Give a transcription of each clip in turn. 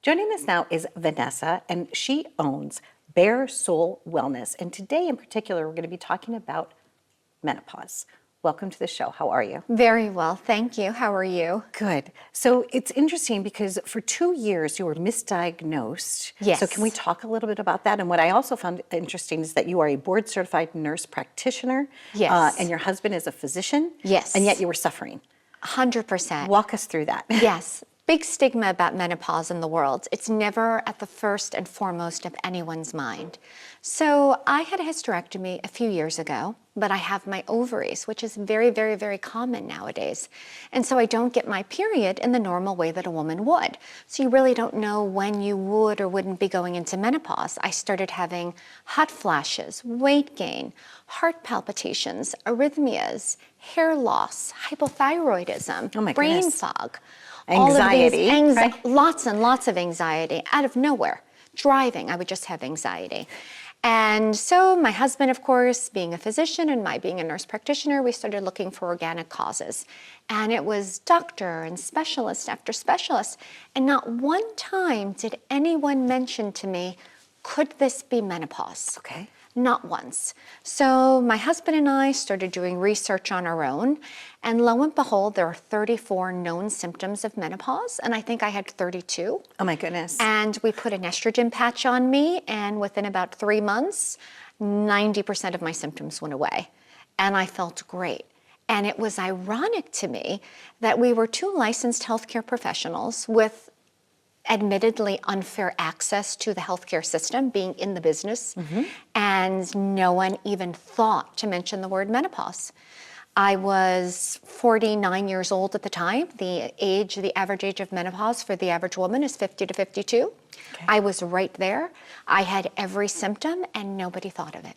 Joining us now is Vanessa, and she owns Bare Soul Wellness. And today in particular, we're going to be talking about menopause. Welcome to the show. How are you? Very well, thank you. How are you? Good. So it's interesting because for 2 years you were misdiagnosed. Yes. So can we talk a little bit about that? And what I also found interesting is that you are a board certified nurse practitioner. Yes. And your husband is a physician. Yes. And yet you were suffering. 100%. Walk us through that. Yes. Big stigma about menopause in the world. It's never at the first and foremost of anyone's mind. So I had a hysterectomy a few years ago, but I have my ovaries, which is very, very, very common nowadays. And so I don't get my period in the normal way that a woman would. So you really don't know when you would or wouldn't be going into menopause. I started having hot flashes, weight gain, heart palpitations, arrhythmias, hair loss, hypothyroidism, Oh my brain goodness. fog. Anxiety, All of these right? Lots and lots of anxiety out of nowhere. Driving, I would just have anxiety. And so my husband, of course, being a physician and my being a nurse practitioner, we started looking for organic causes. And it was doctor and specialist after specialist. And not one time did anyone mention to me, could this be menopause? Okay. Not once. So my husband and I started doing research on our own, and lo and behold, there are 34 known symptoms of menopause, and I think I had 32. Oh my goodness. And we put an estrogen patch on me, and within about 3 months, 90% of my symptoms went away, and I felt great. And it was ironic to me that we were two licensed healthcare professionals with admittedly unfair access to the healthcare system, being in the business, and no one even thought to mention the word menopause. I was 49 years old at the time. The average age of menopause for the average woman is 50 to 52. Okay. I was right there. I had every symptom and nobody thought of it.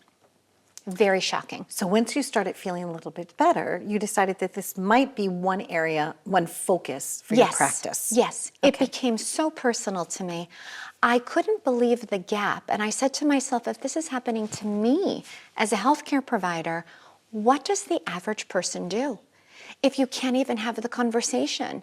Very shocking. So once you started feeling a little bit better, you decided that this might be one area, one focus for your practice. Yes, Okay. it became so personal to me. I couldn't believe the gap. And I said to myself, if this is happening to me as a healthcare provider, what does the average person do if you can't even have the conversation?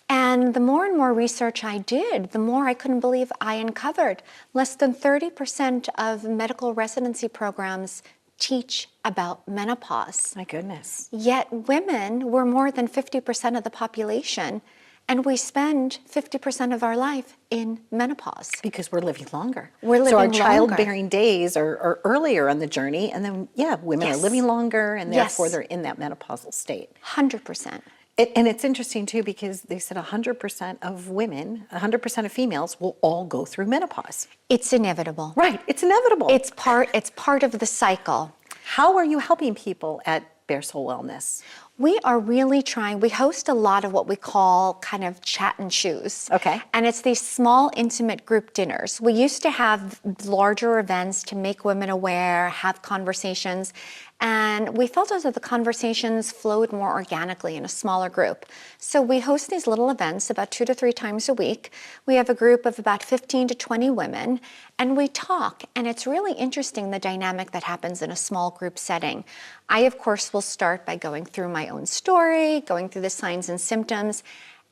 And the more and more research I did, the more I couldn't believe I uncovered. Less than 30% of medical residency programs teach about menopause. My goodness. Yet women were more than 50% of the population, and we spend 50% of our life in menopause. Because we're living longer. We're living so our longer. childbearing days are earlier on the journey, and then, women Yes. are living longer, and Yes. therefore they're in that menopausal state. 100%. And it's interesting, too, because they said 100% of women, 100% of females will all go through menopause. It's inevitable. Right. It's inevitable. It's part of the cycle. How are you helping people at Bare Soul Wellness? We are really trying. We host a lot of what we call kind of chat and choose. Okay. And it's these small, intimate group dinners. We used to have larger events to make women aware, have conversations. And we felt as though the conversations flowed more organically in a smaller group. So we host these little events about 2 to 3 times a week. We have a group of about 15 to 20 women, and we talk. And it's really interesting, the dynamic that happens in a small group setting. I, of course, will start by going through my own story, going through the signs and symptoms,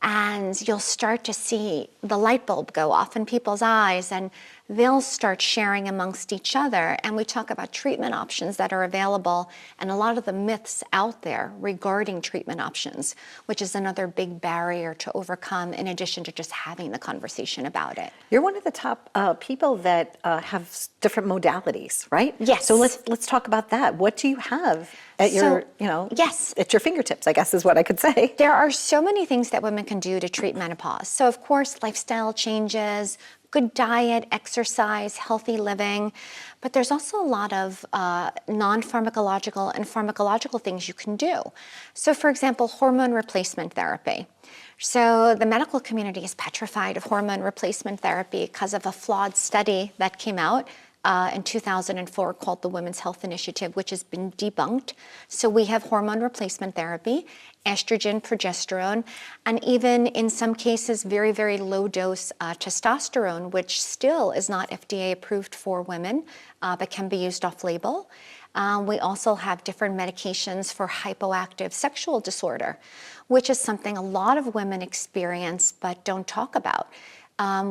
and you'll start to see the light bulb go off in people's eyes, and they'll start sharing amongst each other. And we talk about treatment options that are available and a lot of the myths out there regarding treatment options, which is another big barrier to overcome, in addition to just having the conversation about it. You're one of the top people that have different modalities, right? Yes. So let's talk about that. What do you have at your, Yes. at your fingertips, I guess is what I could say. There are so many things that women can do to treat menopause. So of course, lifestyle changes, good diet, exercise, healthy living, but there's also a lot of non-pharmacological and pharmacological things you can do. So for example, hormone replacement therapy. So the medical community is petrified of hormone replacement therapy because of a flawed study that came out in 2004 called the Women's Health Initiative, which has been debunked. So we have hormone replacement therapy, estrogen, progesterone, and even in some cases, very, very low dose testosterone, which still is not FDA approved for women, but can be used off label. We also have different medications for hypoactive sexual disorder, which is something a lot of women experience but don't talk about.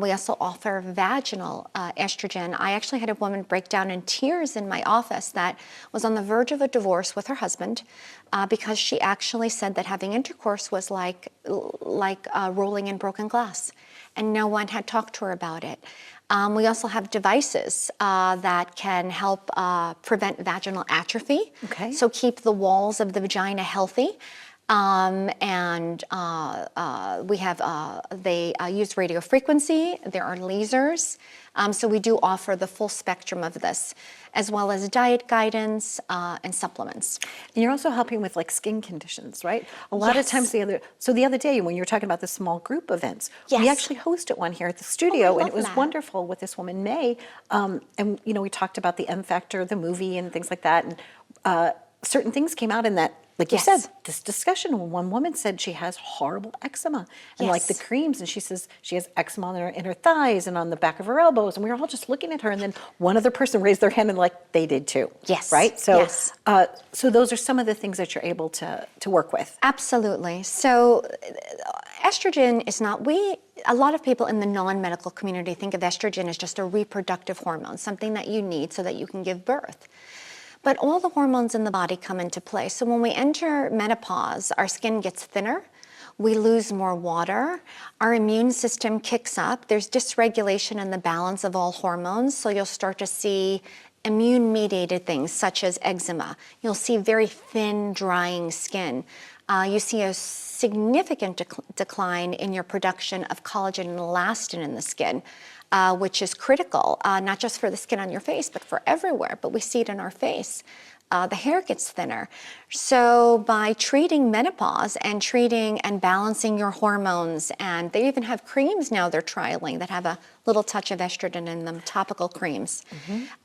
We also offer vaginal estrogen. I actually had a woman break down in tears in my office that was on the verge of a divorce with her husband because she actually said that having intercourse was like rolling in broken glass, and no one had talked to her about it. We also have devices that can help prevent vaginal atrophy, Okay. so keep the walls of the vagina healthy. We have, they use radio frequency, there are lasers, so we do offer the full spectrum of this, as well as diet guidance and supplements. And you're also helping with like skin conditions, right? A lot of times the other day when you were talking about the small group events, we Yes. actually hosted one here at the studio, and love it was that. wonderful with this woman, May. And, you know, we talked about the M Factor, the movie and things like that. And certain things came out in that, like you Yes. said, this discussion. One woman said she has horrible eczema and like the Yes. creams, and she says she has eczema in her thighs and on the back of her elbows. And we were all just looking at her, and then one other person raised their hand and like they did too. Yes. Right? So, Yes. so those are some of the things that you're able to work with. Absolutely. So estrogen is not, a lot of people in the non-medical community think of estrogen as just a reproductive hormone, something that you need so that you can give birth. But all the hormones in the body come into play. So when we enter menopause, our skin gets thinner, we lose more water, our immune system kicks up, there's dysregulation in the balance of all hormones, so you'll start to see immune-mediated things such as eczema. You'll see very thin, drying skin. You see a significant decline in your production of collagen and elastin in the skin, which is critical, not just for the skin on your face, but for everywhere. But we see it in our face. The hair gets thinner. So by treating menopause and treating and balancing your hormones, and they even have creams now they're trialing that have a little touch of estrogen in them, topical creams.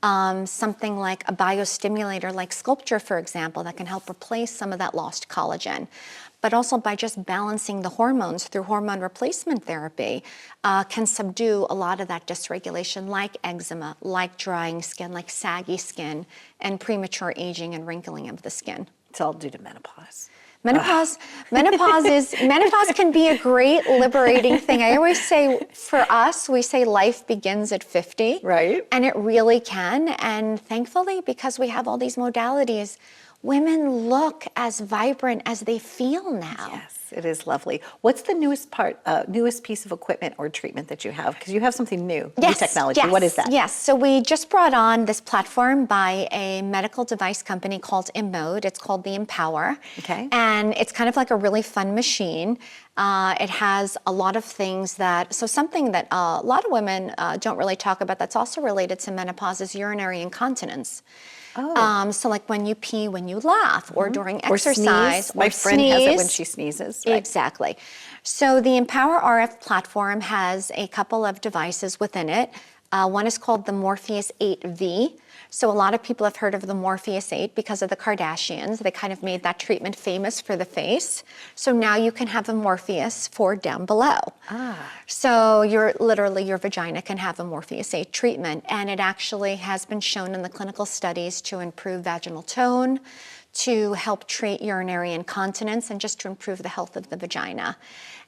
Something like a biostimulator like Sculpture, for example, that can help replace some of that lost collagen. But also by just balancing the hormones through hormone replacement therapy can subdue a lot of that dysregulation, like eczema, like drying skin, like saggy skin, and premature aging and wrinkling of the skin. It's all due to menopause. Menopause can be a great liberating thing. I always say, for us, we say life begins at 50. Right. And it really can. And thankfully, because we have all these modalities, women look as vibrant as they feel now. Yes, it is lovely. What's the newest piece of equipment or treatment that you have? Because you have something new, new technology. Yes, What is that? Yes, so we just brought on this platform by a medical device company called Immode. It's called the Empower. Okay. And it's kind of like a really fun machine. It has a lot of things something that a lot of women don't really talk about that's also related to menopause is urinary incontinence. Oh. So like when you pee, when you laugh, or during Or exercise, sneeze. My friend has it when she sneezes. Right? Exactly. So the Empower RF platform has a couple of devices within it. One is called the Morpheus 8V. So a lot of people have heard of the Morpheus 8 because of the Kardashians. They kind of made that treatment famous for the face. So now you can have a Morpheus for down below. So your vagina can have a Morpheus 8 treatment, and it actually has been shown in the clinical studies to improve vaginal tone, to help treat urinary incontinence, and just to improve the health of the vagina.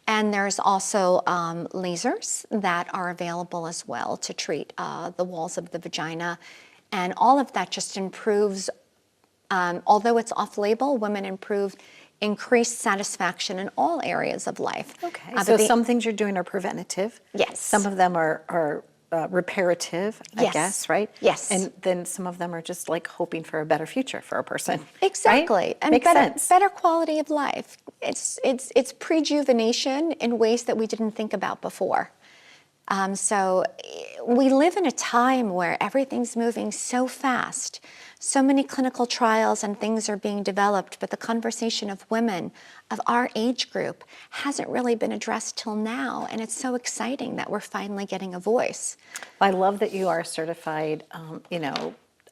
And there's also lasers that are available as well to treat the walls of the vagina. And all of that just improves, although it's off-label, women improve increased satisfaction in all areas of life. Okay, so some things you're doing are preventative. Yes. Some of them are reparative, I Yes. guess, right? Yes. And then some of them are just like hoping for a better future for a person. Exactly. Right? And Makes sense. better quality of life. It's prejuvenation in ways that we didn't think about before. So we live in a time where everything's moving so fast. So many clinical trials and things are being developed, but the conversation of women of our age group hasn't really been addressed till now. And it's so exciting that we're finally getting a voice. I love that you are certified,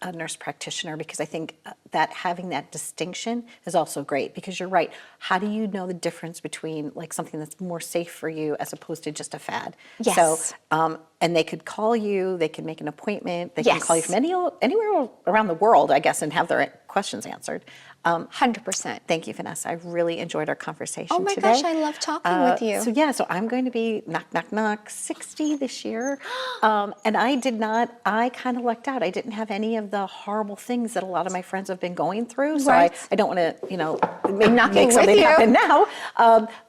a nurse practitioner, because I think that having that distinction is also great, because you're right. How do you know the difference between like something that's more safe for you as opposed to just a fad? Yes. So, and they could call you, they could make an appointment, they can Yes. call you from anywhere around the world, I guess, and have their questions answered. 100%. Thank you, Vanessa. I really enjoyed our conversation today. Oh my gosh, I love talking with you. So I'm going to be knock 60 this year. And I kind of lucked out. I didn't have any of the horrible things that a lot of my friends have been going through. So Right. I don't want to, knocking make with something you. happen now.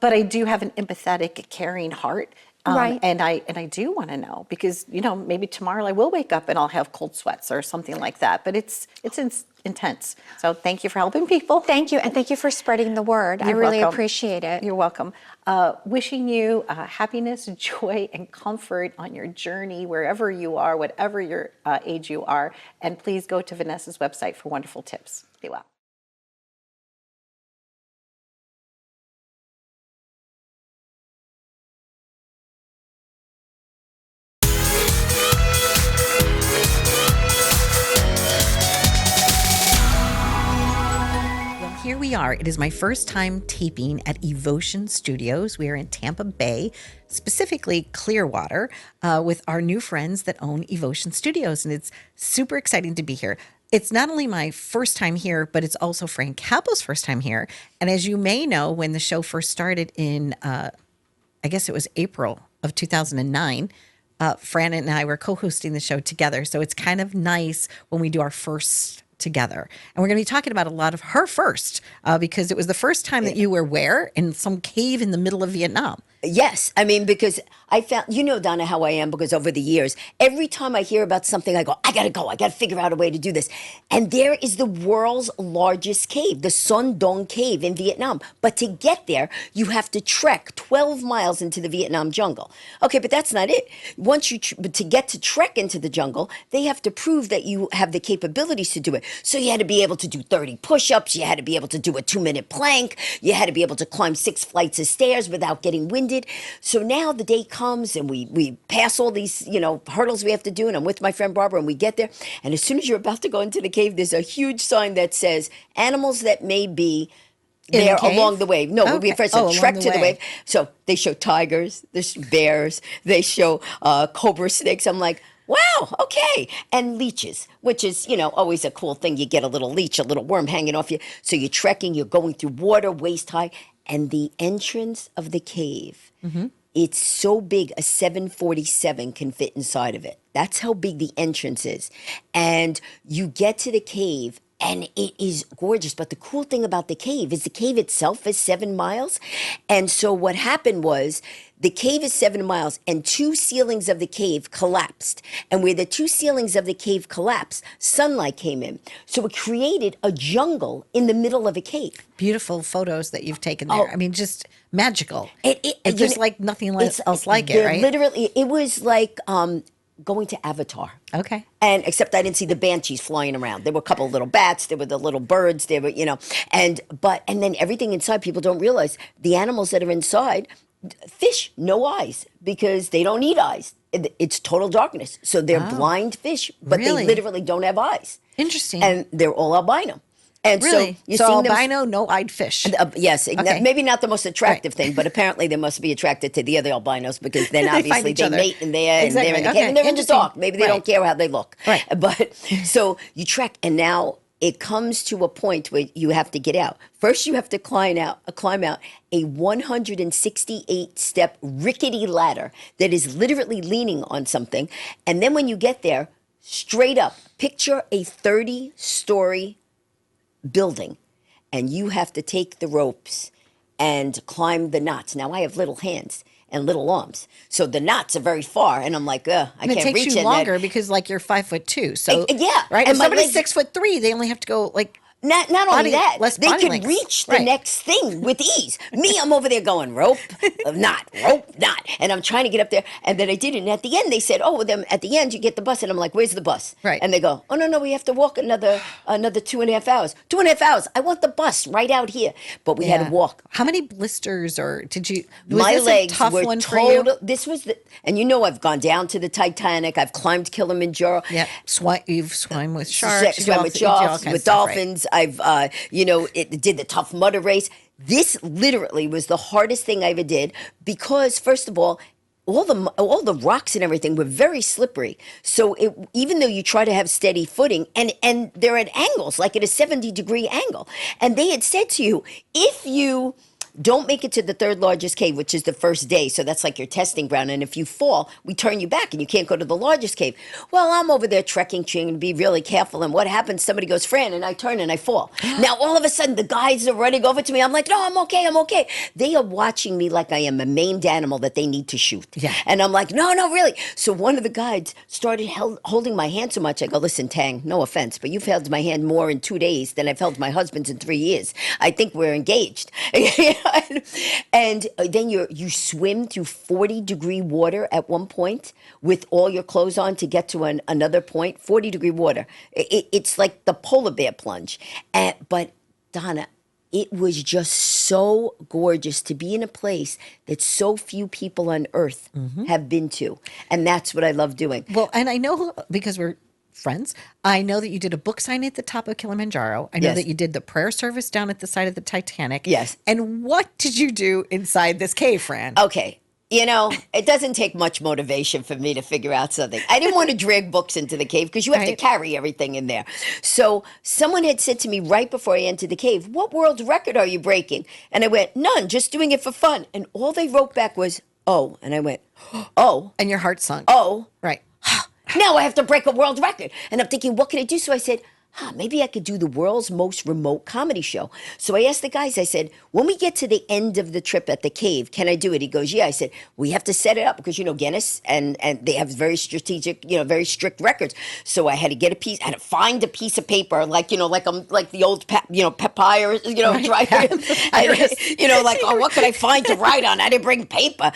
But I do have an empathetic, caring heart. Right. And I do want to know because, maybe tomorrow I will wake up and I'll have cold sweats or something like that. But it's intense. So thank you for helping people. Thank you, and thank you for spreading the word. I You're really welcome. appreciate it. You're welcome. Wishing you happiness, joy, and comfort on your journey, wherever you are, whatever your age you are. And please go to Vanessa's website for wonderful tips. Be well. Here we are. It is my first time taping at Evotion Studios. We are in Tampa Bay, specifically Clearwater, with our new friends that own Evotion Studios. And it's super exciting to be here. It's not only my first time here, but it's also Fran Capo's first time here. And as you may know, when the show first started in, I guess it was April of 2009, Fran and I were co-hosting the show together. So it's kind of nice when we do our first together. And we're going to be talking about a lot of her first, because it was the first time that you were where? In some cave in the middle of Vietnam. Yes. I mean, because I found, Donna, how I am, because over the years, every time I hear about something, I go, I got to figure out a way to do this. And there is the world's largest cave, the Son Doong Cave in Vietnam. But to get there, you have to trek 12 miles into the Vietnam jungle. Okay, but that's not it. Once to get to trek into the jungle, they have to prove that you have the capabilities to do it. So you had to be able to do 30 push-ups. You had to be able to do a 2-minute plank. You had to be able to climb 6 flights of stairs without getting winded. So now the day comes and we pass all these, hurdles we have to do. And I'm with my friend Barbara and we get there. And as soon as you're about to go into the cave, there's a huge sign that says animals that may be there along the way. No, we first trek to the wave. So they show tigers, there's bears, they show cobra snakes. I'm like, wow, okay. And leeches, which is, always a cool thing. You get a little leech, a little worm hanging off you. So you're trekking, you're going through water waist high. And the entrance of the cave, it's so big, a 747 can fit inside of it. That's how big the entrance is. And you get to the cave, and it is gorgeous. But the cool thing about the cave is the cave itself is 7 miles. And so what happened was the cave is 7 miles and 2 ceilings of the cave collapsed. And where the 2 ceilings of the cave collapsed, sunlight came in. So it created a jungle in the middle of a cave. Beautiful photos that you've taken there. I mean, just magical. It's just like nothing else like it, right? Literally, it was like going to Avatar. Okay. And except I didn't see the banshees flying around. There were a couple of little bats. There were the little birds. There were, and then everything inside, people don't realize the animals that are inside, fish, no eyes, because they don't need eyes. It's total darkness. So they're blind fish, but Really? they literally don't have eyes. Interesting. And they're all albino. And Really? so you're So seeing them. albino, no-eyed fish. Yes, Okay. maybe not the most attractive thing, but apparently they must be attracted to the other albinos because then obviously each they other. mate and they're in the Exactly. cave Okay. and they're in the Interesting. dark. Maybe they don't Right. care how they look. Right. But so you trek, and now it comes to a point where you have to get out. First, you have to climb out a 168-step rickety ladder that is literally leaning on something. And then when you get there, straight up, picture a 30-story building. And you have to take the ropes and climb the knots. Now, I have little hands and little arms. So the knots are very far. And I'm like, I And can't it takes reach you it. longer because, like, you're 5'2". So Yeah. right. And If my somebody's legs- 6'3", they only have to go like. Not only Body- that, less they body can length. reach the Right. next thing with ease. Me, I'm over there going, rope, not. And I'm trying to get up there. And then I did it. And at the end, they said, then at the end, you get the bus. And I'm like, where's the bus? Right. And they go, oh, no, we have to walk another 2.5 hours. 2.5 hours. I want the bus right out here. But we had to walk. How many blisters or did you? Was My this legs a tough were one for you? total. This was and I've gone down to the Titanic. I've climbed Kilimanjaro. Yeah, you've swum with sharks. Swam with you do all sharks, kinds with of stuff, right. dolphins. I've, did the Tough Mudder race. This literally was the hardest thing I ever did because, first of all, all the rocks and everything were very slippery. So even though you try to have steady footing, and they're at angles, like at a 70-degree angle, and they had said to you, if you don't make it to the third largest cave, which is the first day, so that's like your testing ground, and if you fall, we turn you back and you can't go to the largest cave. Well, I'm over there trekking, trying to be really careful, and what happens, somebody goes, Fran, and I turn and I fall. Now, all of a sudden, the guys are running over to me. I'm like, no, I'm okay. They are watching me like I am a maimed animal that they need to shoot. Yeah. And I'm like, no, really. So one of the guides started holding my hand so much. I go, listen, Tang, no offense, but you've held my hand more in 2 days than I've held my husband's in 3 years. I think we're engaged. And then you swim through 40-degree water at one point with all your clothes on to get to another point. 40-degree water. It's like the polar bear plunge. But Donna, it was just so gorgeous to be in a place that so few people on earth have been to. And that's what I love doing. Well, and I know, because we're friends, I know that you did a book signing at the top of Kilimanjaro. I know Yes. that you did the prayer service down at the side of the Titanic. Yes. And what did you do inside this cave, Fran? Okay. It doesn't take much motivation for me to figure out something. I didn't want to drag books into the cave because you have to Right. carry everything in there. So someone had said to me right before I entered the cave, what world record are you breaking? And I went, none, just doing it for fun. And all they wrote back was, oh. And I went, oh, And your heart sunk. oh. Right. Now I have to break a world record. And I'm thinking, what can I do? So I said, maybe I could do the world's most remote comedy show. So I asked the guys, I said, when we get to the end of the trip at the cave, can I do it? He goes, yeah. I said, we have to set it up because, Guinness and they have very strategic, very strict records. So I had to get I had to find a piece of paper, like the old, papyrus, dry, like, oh, what could I find to write on? I didn't bring paper,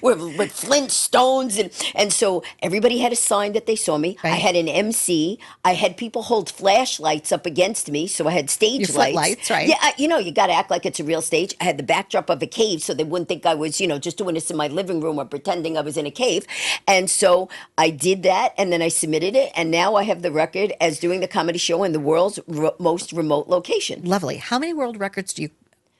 with Flintstones. And so everybody had a sign that they saw me. Right. I had an MC. I had people hold flashlights up against me, so I had stage Your lights. footlights, right. Yeah, you got to act like it's a real stage. I had the backdrop of a cave, so they wouldn't think I was, just doing this in my living room or pretending I was in a cave. And so I did that, and then I submitted it, and now I have the record as doing the comedy show in the world's most remote location. Lovely. How many world records do you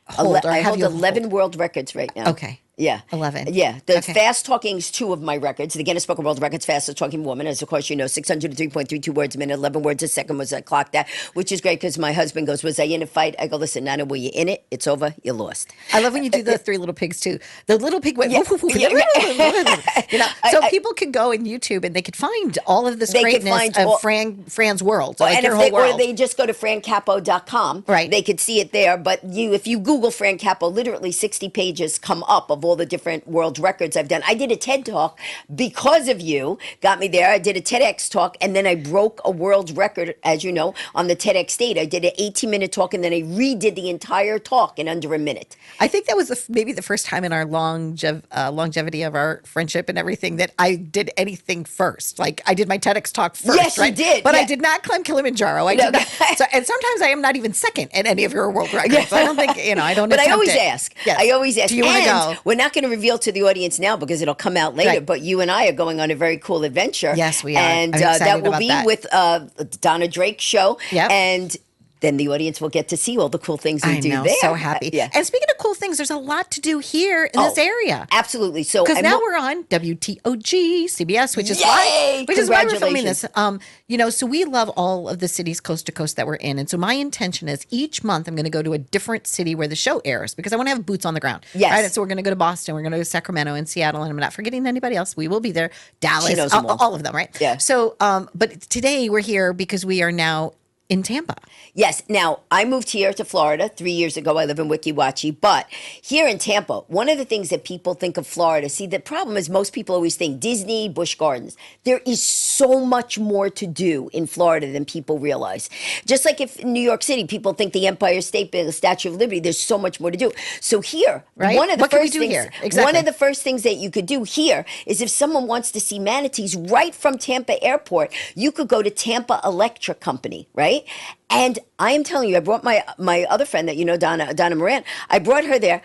hold? I have hold you 11 world records right now. Okay. Yeah. 11. Yeah. The Okay. fast talking is 2 of my records. The Guinness Book of World Records fastest talking woman, as of course 603.32 words a minute, 11 words a second was I clocked that, which is great because my husband goes, was I in a fight? I go, listen, Nana, were you in it? It's over. You lost. I love when you do the 3 little pigs too. The little pig went, woof, woof, woof, Yeah. so people could go in YouTube and they could find all of this They could greatness find of all- Fran's world, like And your if whole they, world. or they just go to francapo.com, Right. they could see it there. But if you Google Fran Capo, literally 60 pages come up of all the different world records I've done. I did a TED Talk because of you, got me there. I did a TEDx talk, and then I broke a world record, as you know, on the TEDx stage. I did an 18-minute talk, and then I redid the entire talk in under a minute. I think that was maybe the first time in our longevity of our friendship and everything that I did anything first. Like I did my TEDx talk first. Yes, you right? did, But yeah. I did not climb Kilimanjaro. I did not. And sometimes I am not even second at any of your world records. I don't think, I don't But I attempt always it. ask. Yes. I always ask. Do you want to And go? we're not going to reveal to the audience now because it'll come out later, Right. but you and I are going on a very cool adventure. Yes, we are. And I'm excited that will about be that. with Donna Drake's show. Yep. And then the audience will get to see all the cool things we I do know, there. so happy. Yeah. And speaking of cool things, there's a lot to do here in this area. Absolutely. So Because I'm now mo- we're on WTOG CBS, which is Yay! why we're filming this. Congratulations. So we love all of the cities coast to coast that we're in, and so my intention is each month I'm going to go to a different city where the show airs because I want to have boots on the ground. Yes. Right? And so we're going to go to Boston, we're going to go to Sacramento and Seattle, and I'm not forgetting anybody else. We will be there. Dallas, knows them all. of them, right? Yeah. So, but today we're here because we are now in Tampa. Yes. Now, I moved here to Florida 3 years ago. I live in Weeki Wachee. But here in Tampa, one of the things that people think of Florida, see, the problem is most people always think Disney, Busch Gardens. There is so much more to do in Florida than people realize. Just like if in New York City, people think the Empire State Building, the Statue of Liberty, there's so much more to do. So here, Right? one of the What can we first do things, here? Exactly. one of the first things that you could do here is if someone wants to see manatees right from Tampa Airport, you could go to Tampa Electric Company, right? And I am telling you, I brought my other friend that you know, Donna Moran. I brought her there.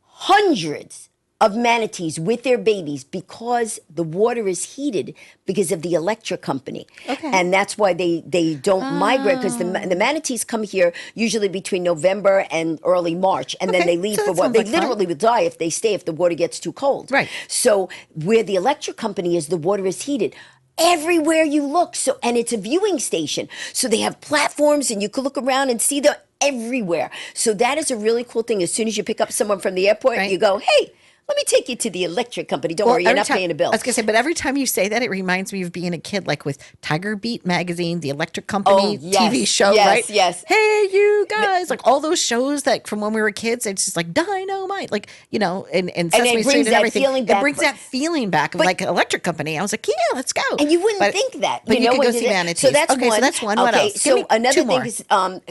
Hundreds of manatees with their babies because the water is heated because of the electric company. Okay. And that's why they don't migrate, because the manatees come here usually between November and early March, and then Okay, they leave so for that what? sounds They like fun. literally would die if they stay, if the water gets too cold. Right. So where the electric company is, the water is heated. Everywhere you look, so, and it's a viewing station, so they have platforms and you can look around and see them everywhere. So that is a really cool thing. As soon as you pick up someone from the airport, Right. you go, hey, let me take you to the electric company. Don't worry, you're every not time- paying a bill. I was gonna say, but every time you say that, it reminds me of being a kid, like with Tiger Beat magazine, the Electric Company yes, TV show, yes, right? yes. Hey, you guys, like all those shows that from when we were kids, it's just like Dynamite, like and it Sesame brings Street and that everything. feeling It back, brings but- that feeling back of like Electric Company. I was like, yeah, let's go. And you wouldn't But- think that. but you know, could when go see did it- manatees. So that's Okay, one. so that's one. What else? Give So me another two thing more. is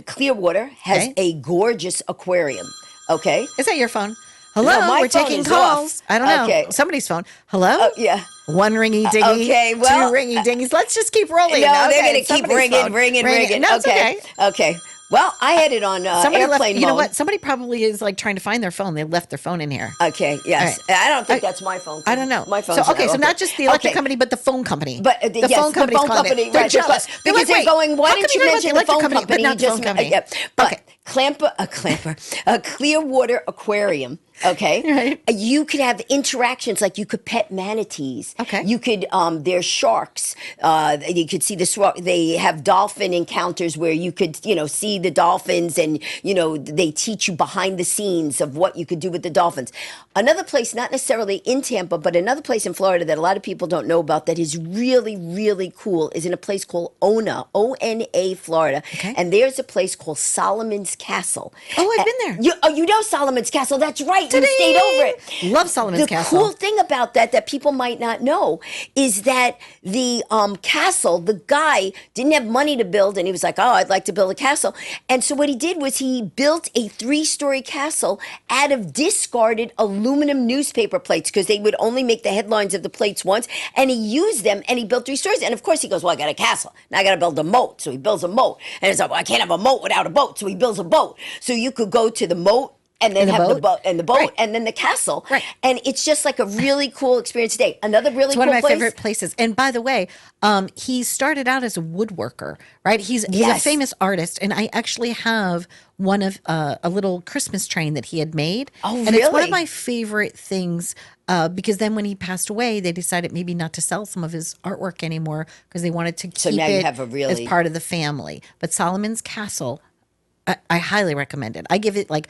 Clearwater has Okay. a gorgeous aquarium. Okay. Is that your phone? Hello, No, my we're phone taking is calls. off. I don't know. Okay. Somebody's phone. Hello? Oh, yeah. One ringy dingy. okay, well, two ringy dingies. Let's just keep rolling. No, they're Okay, going to it's keep somebody's ringing, phone. ringing. No, it's okay. Okay. Well, I had it on Somebody airplane left. You know mode. what? Somebody probably is like trying to find their phone. They left their phone in here. Okay, yes. All right. I don't think that's my phone. I don't know. My phone's So okay, so not just the electric company, but the phone company. But the yes, phone company's the phone calling company, it. They're right? jealous. They're Because like, they're wait, going. Why how didn't come you heard about mention the phone electric company? but not You the just phone company? But Okay. a Clearwater aquarium. Okay, Right. You could have interactions, like you could pet manatees. Okay. You could. There's sharks. You could see the swar- They have dolphin encounters where you could, see the dolphins, and they teach you behind the scenes of what you could do with the dolphins. Another place, not necessarily in Tampa, but another place in Florida that a lot of people don't know about that is really, really cool is in a place called Ona, O-N-A, Florida. Okay. And there's a place called Solomon's Castle. Oh, I've been there. You know Solomon's Castle. That's right. You stayed over it. Love Solomon's the Castle. cool thing about that people might not know is that the castle, the guy didn't have money to build, and he was like, oh, I'd like to build a castle. And so what he did was he built a 3-story castle out of discarded aluminum newspaper plates, because they would only make the headlines of the plates once, and he used them, and he built 3 stories. And of course he goes, well, I got a castle, now I got to build a moat. So he builds a moat, and it's like, well, I can't have a moat without a boat. So he builds a boat. So you could go to the moat and then And the have the boat. boat and the boat, Right. and then the castle. Right. And it's just like a really cool experience today. Another really It's cool one of my place. favorite places. And by the way, he started out as a woodworker, right? He's a Yes. famous artist, and I actually have one of a little Christmas train that he had made. Oh, and it's one really? of my favorite things because then when he passed away, they decided maybe not to sell some of his artwork anymore because they wanted to So keep now you it have a really- as part of the family. But Solomon's Castle, I highly recommend it. I give it like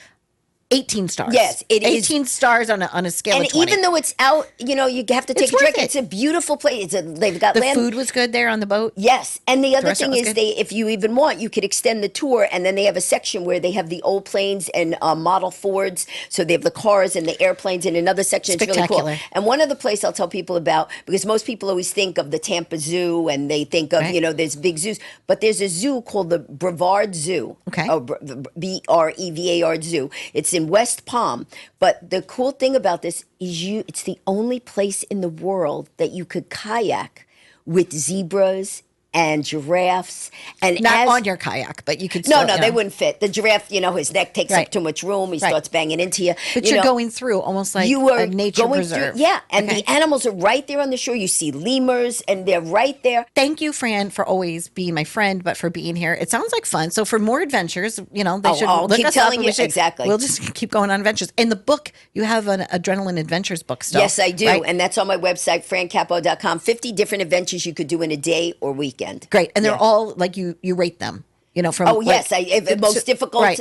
18 stars. Yes, it is. 18 stars on a scale And of 20. even though it's out, you have to take It's a drink. worth it. It's a beautiful place. They've got the land. food was good there on the boat. Yes, and the other restaurant thing was is, good? if you even want, you could extend the tour, and then they have a section where they have the old planes and model Fords. So they have the cars and the airplanes, and another section. It's really cool. Spectacular. And one other place I'll tell people about, because most people always think of the Tampa Zoo, and they think of Right. there's big zoos, but there's a zoo called the Brevard Zoo. Okay. Oh, Brevar Zoo. It's in West Palm. But the cool thing about this is it's the only place in the world that you could kayak with zebras and giraffes, and Not on your kayak, but you could no, still, you they know. wouldn't fit. The giraffe, his neck takes Right. up too much room. He Right. starts banging into you. But you you're know. going through almost like You are a nature going preserve. through, yeah, and Okay. the animals are right there on the shore. You see lemurs, and they're right there. Thank you, Fran, for always being my friend, but for being here. It sounds like fun. So for more adventures, they should I'll look keep us telling up. And you, we should, exactly. We'll just keep going on adventures. In the book, you have an adrenaline adventures book still. Yes, I do, right? and that's on my website, francapo.com. 50 different adventures you could do in a day or weekend. Great. And they're Yeah. all like you rate them. From Oh yes, the most difficult. Right.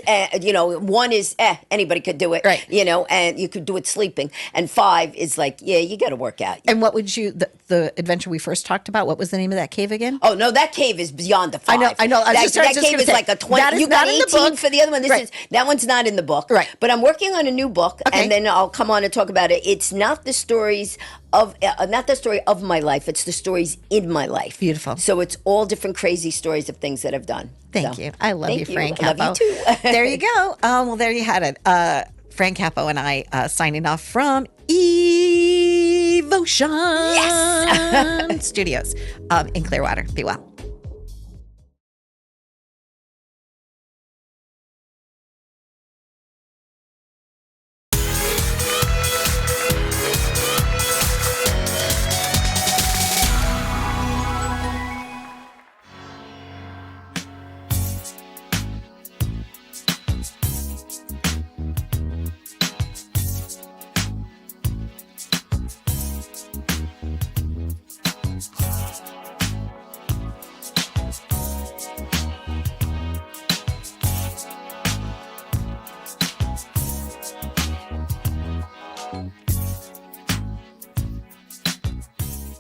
One is anybody could do it. Right. And you could do it sleeping. And 5 is like, you got to work out. And what would the adventure we first talked about? What was the name of that cave again? Oh no, that cave is beyond the 5. I know. I was That just cave gonna is say, like a 20. that is You got not in the 18 book. for the other one. Right. That one's not in the book. Right. But I'm working on a new book, Okay. and then I'll come on and talk about it. It's not the stories of not the story of my life. It's the stories in my life. Beautiful. So it's all different crazy stories of things that I've done. Thank So, you. I love thank you, Fran I love Capo. you too. There you go. Well, there you had it. Fran Capo and I signing off from Evotion Studios in Clearwater. Be well.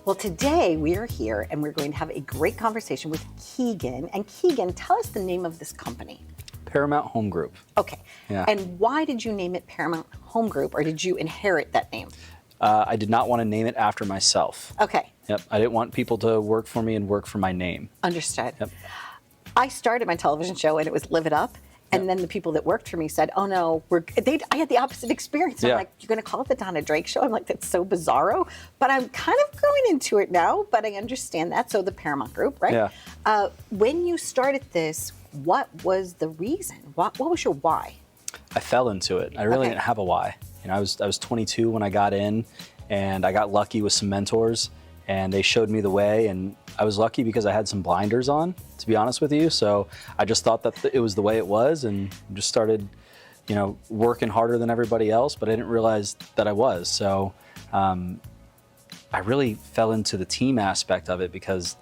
Well, today we are here and we're going to have a great conversation with Keegan. And Keegan, tell us the name of this company. Paramount Home Group. Okay. Yeah. And why did you name it Paramount Home Group, or did you inherit that name? I did not want to name it after myself. Okay. Yep. I didn't want people to work for me and work for my name. Understood. Yep. I started my television show and it was Live It Up. And then the people that worked for me said, oh no, I had the opposite experience. Yeah. I'm like, you're going to call it the Donna Drake Show? I'm like, that's so bizarro. But I'm kind of going into it now, but I understand that. So the Paramount Group, right? Yeah. When you started this, what was the reason? What was your why? I fell into it. I really didn't have a why. You know, I was 22 when I got in, and I got lucky with some mentors, and they showed me the way. And I was lucky because I had some blinders on, to be honest with you. So I just thought that it was the way it was, and just started, you know, working harder than everybody else. But I didn't realize that I was. So I really fell into the team aspect of it because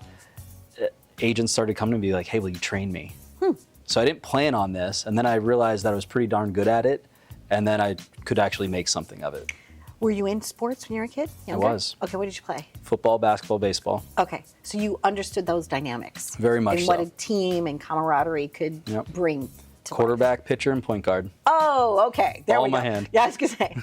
agents started coming to me like, "Hey, will you train me?" So I didn't plan on this, and then I realized that I was pretty darn good at it, and then I could actually make something of it. Were you in sports when you were a kid? Younger? I was. Okay, what did you play? Football, basketball, baseball. Okay, so you understood those dynamics. Very much and what so. a team and camaraderie could Yep. bring to life. Quarterback, pitcher, and point guard. Oh, okay. There All we in go. my hand. Yeah, I was gonna say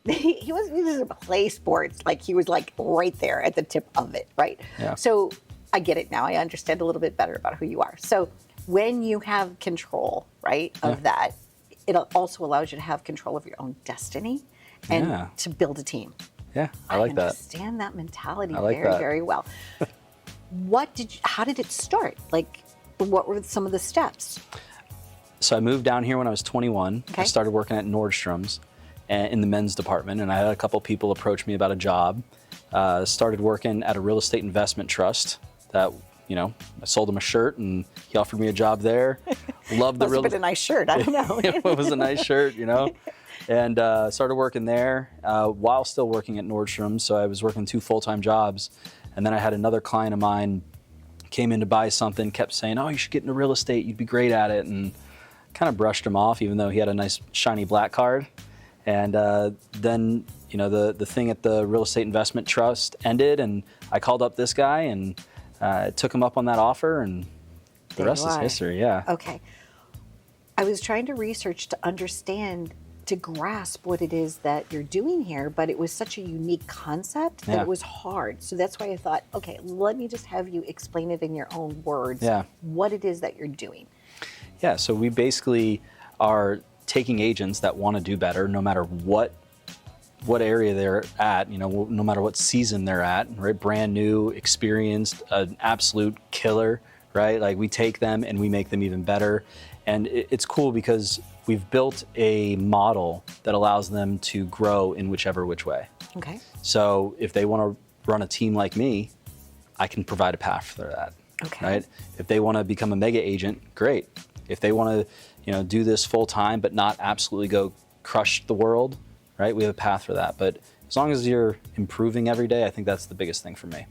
he doesn't play sports, like he was like right there at the tip of it, right? Yeah. So I get it now. I understand a little bit better about who you are. So when you have control, right, of that, it also allows you to have control of your own destiny and Yeah. to build a team. Yeah, I like that. understand that mentality I like very, that. very well. How did it start? Like, what were some of the steps? So I moved down here when I was 21. Okay. I started working at Nordstrom's in the men's department, and I had a couple people approach me about a job. Started working at a real estate investment trust that, you know, I sold him a shirt and he offered me a job there. Loved the Must real have been a nice shirt. I don't know. It was a nice shirt, you know. And started working there while still working at Nordstrom. So I was working 2 full-time jobs. And then I had another client of mine came in to buy something, kept saying, oh, you should get into real estate. You'd be great at it. And kind of brushed him off, even though he had a nice shiny black card. And then, you know, the thing at the real estate investment trust ended. And I called up this guy and took him up on that offer. And the There rest you is are. history, yeah. Okay. I was trying to research to understand, to grasp what it is that you're doing here, but it was such a unique concept that Yeah. it was hard. So that's why I thought, okay, let me just have you explain it in your own words, Yeah. what it is that you're doing. Yeah, so we basically are taking agents that want to do better no matter what area they're at, you know, no matter what season they're at, right? Brand new, experienced, an absolute killer, right? Like we take them and we make them even better. And it's cool because we've built a model that allows them to grow in which way. Okay. So if they want to run a team like me, I can provide a path for that. Okay. Right? If they want to become a mega agent, great. If they want to, you know, do this full time but not absolutely go crush the world, right? We have a path for that. But as long as you're improving every day, I think that's the biggest thing for me.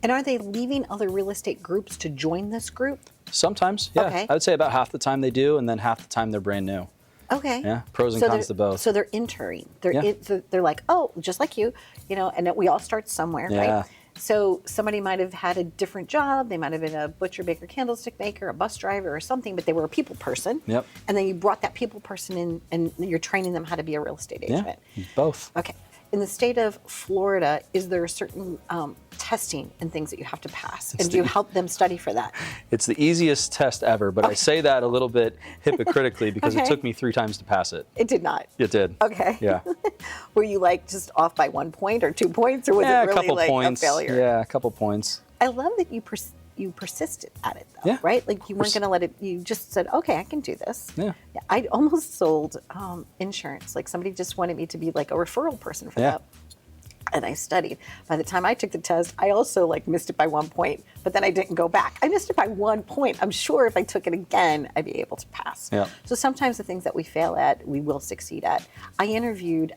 And are they leaving other real estate groups to join this group? Sometimes, yeah. Okay. I would say about half the time they do, and then half the time they're brand new. Okay. Yeah, pros and So cons they're- to both. So they're entering. Yeah. So they're like, oh, just like you, know, and that we all start somewhere, Yeah. right? So somebody might have had a different job. They might have been a butcher, baker, candlestick maker, a bus driver or something, but they were a people person. Yep. And then you brought that people person in and you're training them how to be a real estate agent. Yeah, both. Okay. In the state of Florida, is there a certain testing and things that you have to pass? And do you help them study for that? It's the easiest test ever, but I say that a little bit hypocritically because Okay. it took me 3 times to pass it. It did not. It did. Okay. Yeah. Were you like just off by 1 point or 2 points, or was Yeah, it a really couple like points. a failure? Yeah, a couple points. I love that you persisted at it, though, Yeah. right? Like you weren't going to let it. You just said, "Okay, I can do this." Yeah. I almost sold insurance. Like somebody just wanted me to be like a referral person for Yeah. that. And I studied. By the time I took the test, I also like missed it by 1 point, but then I didn't go back. I missed it by 1 point. I'm sure if I took it again, I'd be able to pass. Yeah. So sometimes the things that we fail at, we will succeed at. I interviewed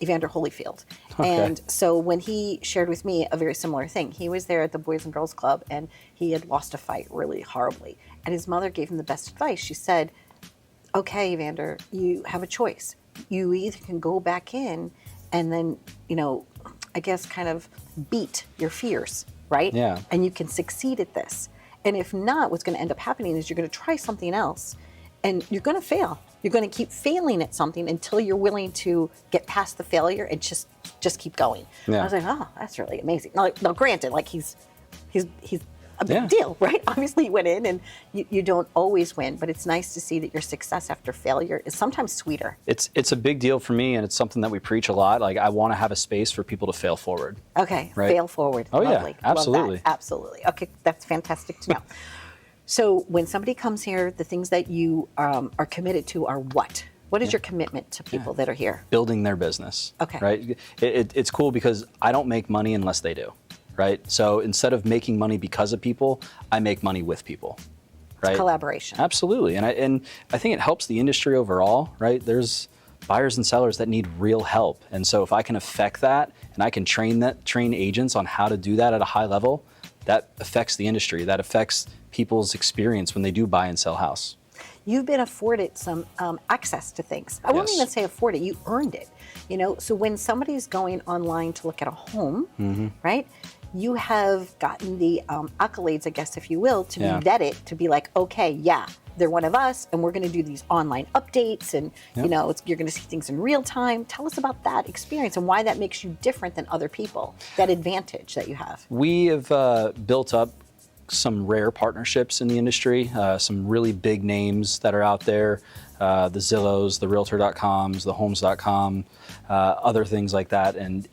Evander Holyfield. Okay. And so when he shared with me a very similar thing, he was there at the Boys and Girls Club and he had lost a fight really horribly. And his mother gave him the best advice. She said, okay, Evander, you have a choice. You either can go back in and then, I guess, kind of beat your fears, right? Yeah. And you can succeed at this. And if not, what's going to end up happening is you're going to try something else and you're going to fail. You're going to keep failing at something until you're willing to get past the failure and just keep going. Yeah. I was like, oh, that's really amazing. Now granted, like he's a big Yeah. deal, right? Obviously you went in and you don't always win, but it's nice to see that your success after failure is sometimes sweeter. It's a big deal for me, and it's something that we preach a lot. Like, I want to have a space for people to fail forward. Okay, Right. fail forward. Oh, yeah, Lovely. Love that. absolutely. Absolutely. Okay, that's fantastic to know. So when somebody comes here, the things that you are committed to are what? What is your commitment to people that are here? Building their business. Okay. Right? It's cool because I don't make money unless they do. Right? So instead of making money because of people, I make money with people. Right? Collaboration. Absolutely. And I think it helps the industry overall, right? There's buyers and sellers that need real help. And so if I can affect that and I can train agents on how to do that at a high level, that affects the industry. That affects people's experience when they do buy and sell house. You've been afforded some access to things. I won't Yes. even say afforded, you earned it. You know, so when somebody's going online to look at a home, right? You have gotten the accolades, I guess, if you will, to Yeah. be vetted, to be like, okay, yeah, they're one of us, and we're going to do these online updates, and you know, you're going to see things in real time. Tell us about that experience and why that makes you different than other people. That advantage that you have. We have built up some rare partnerships in the industry, some really big names that are out there, the Zillows, the Realtor.coms, the Homes.com, other things like that. And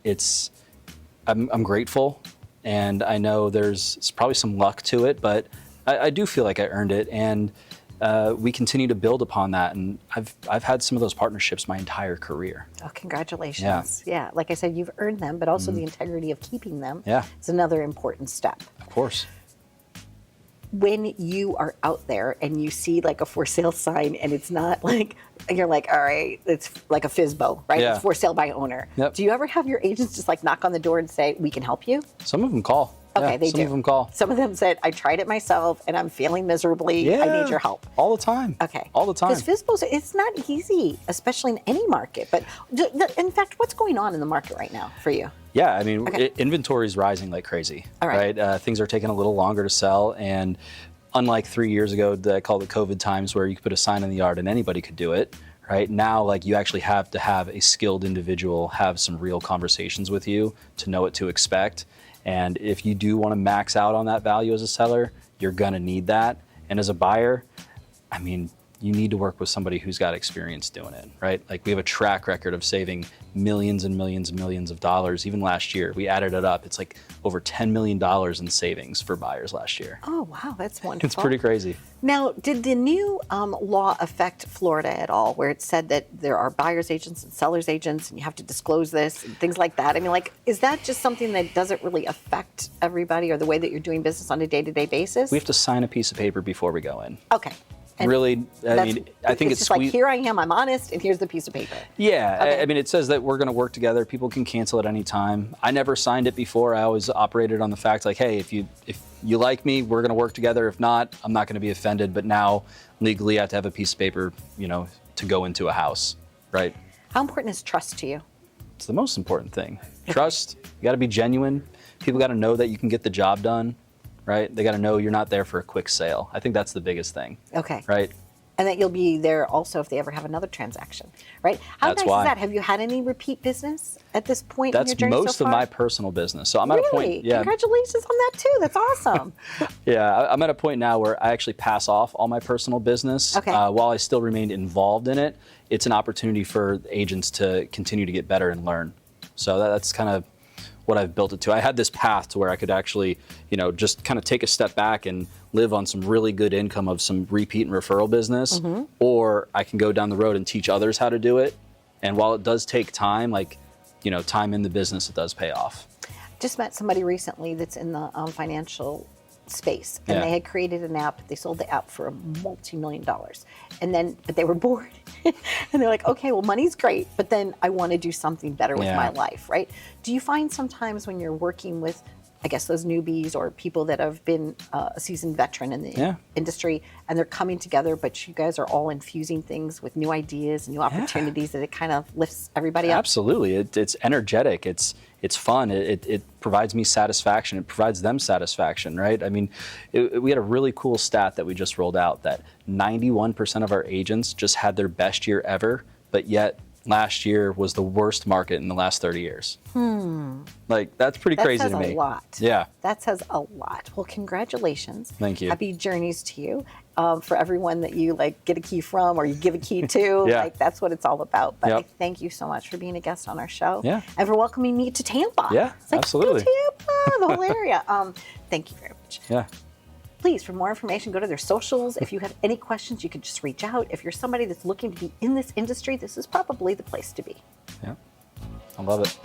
I'm grateful, and I know there's probably some luck to it, but I do feel like I earned it, and we continue to build upon that. And I've had some of those partnerships my entire career. Oh, congratulations. Yeah. Like I said, you've earned them, but also the integrity of keeping them is another important step. Of course. When you are out there and you see like a for sale sign and it's not like, you're like, all right, it's like a FSBO, right? Yeah. It's for sale by owner. Yep. Do you ever have your agents just like knock on the door and say, we can help you? Some of them call. Okay, Yeah, they do. Some of them call. Some of them said, I tried it myself and I'm failing miserably. I need your help. All the time. Okay. All the time. Because FSBOs, it's not easy, especially in any market. But in fact, what's going on in the market right now for you? Yeah, I mean, Okay. inventory is rising like crazy. All right. Things are taking a little longer to sell, and unlike 3 years ago, that I call the COVID times, where you could put a sign in the yard and anybody could do it. Right now, like, you actually have to have a skilled individual have some real conversations with you to know what to expect. And if you do want to max out on that value as a seller, you're gonna need that. And as a buyer, I mean, you need to work with somebody who's got experience doing it, right? Like, we have a track record of saving millions and millions and millions of dollars. Even last year, we added it up. It's like over $10 million in savings for buyers last year. Oh, wow, that's wonderful. It's pretty crazy. Now, did the new law affect Florida at all, where it said that there are buyer's agents and seller's agents and you have to disclose this and things like that? I mean, like, is that just something that doesn't really affect everybody or the way that you're doing business on a day-to-day basis? We have to sign a piece of paper before we go in. Okay. And Really, I mean, I think it's just sweet. like, here I am, I'm honest, and here's the piece of paper. Yeah, Okay. I mean, it says that we're going to work together. People can cancel at any time. I never signed it before. I always operated on the fact, like, hey, if you like me, we're going to work together. If not, I'm not going to be offended. But now, legally, I have to have a piece of paper, you know, to go into a house, right? How important is trust to you? It's the most important thing. Trust. You got to be genuine. People got to know that you can get the job done, right? They got to know you're not there for a quick sale. I think that's the biggest thing. Okay. Right? And that you'll be there also if they ever have another transaction, right? How That's nice why. is that? Have you had any repeat business at this point in That's your journey most so of far? my personal business. So I'm at a Really? point. Yeah. Congratulations on that too. That's awesome. Yeah, I'm at a point now where I actually pass off all my personal business. Okay. While I still remain involved in it, it's an opportunity for agents to continue to get better and learn. So that's kind of what I've built it to. I had this path to where I could actually, you know, just kind of take a step back and live on some really good income of some repeat and referral business, or I can go down the road and teach others how to do it. And while it does take time, like, you know, time in the business, it does pay off. Just met somebody recently that's in the financial space, and Yeah. they had created an app. They sold the app for multi-million dollars, but they were bored, and they're like, okay, well, money's great, but then I want to do something better with Yeah. my life, right? Do you find sometimes when you're working with I guess those newbies or people that have been a seasoned veteran in the industry, and they're coming together, but you guys are all infusing things with new ideas and new opportunities that it kind of lifts everybody up. Absolutely. It's energetic. It's fun. It provides me satisfaction. It provides them satisfaction, right? I mean, we had a really cool stat that we just rolled out that 91% of our agents just had their best year ever, but yet last year was the worst market in the last 30 years. Like, that's pretty crazy to me. That says a lot. Yeah. That says a lot. Well, congratulations. Thank you. Happy journeys to you. For everyone that you like get a key from or you give a key to, like that's what it's all about. But I thank you so much for being a guest on our show. Yeah. And for welcoming me to Tampa. Yeah, it's like, absolutely. Tampa, the whole area. Thank you very much. Yeah. Please, for more information, go to their socials. If you have any questions, you can just reach out. If you're somebody that's looking to be in this industry, this is probably the place to be. Yeah. I love it.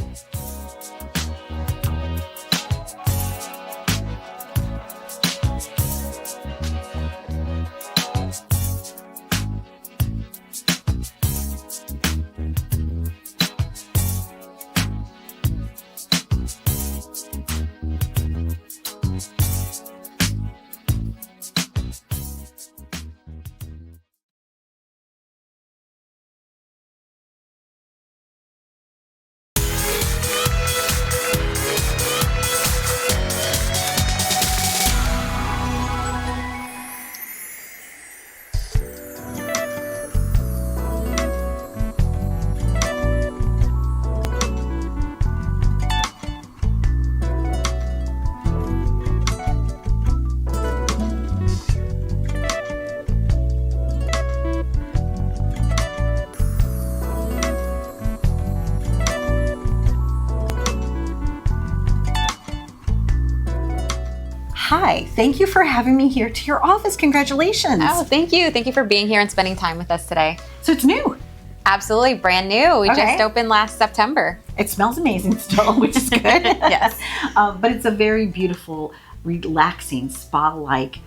Hi, thank you for having me here to your office. Congratulations. Oh, thank you. Thank you for being here and spending time with us today. So it's new. Absolutely, brand new. We just opened last September. It smells amazing still, which is good. Yes. But it's a very beautiful, relaxing, spa-like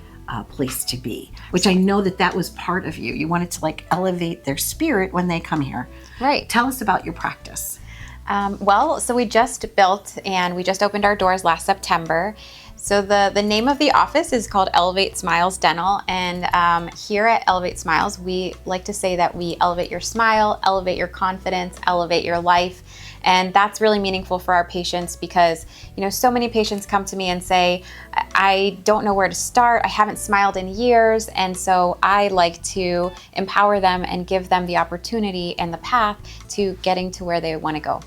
place to be, which I know that was part of you. You wanted to like elevate their spirit when they come here. Right. Tell us about your practice. So we just built and we just opened our doors last September. So the name of the office is called Elevate Smiles Dental, and here at Elevate Smiles, we like to say that we elevate your smile, elevate your confidence, elevate your life, and that's really meaningful for our patients because, you know, so many patients come to me and say, I don't know where to start, I haven't smiled in years, and so I like to empower them and give them the opportunity and the path to getting to where they want to go.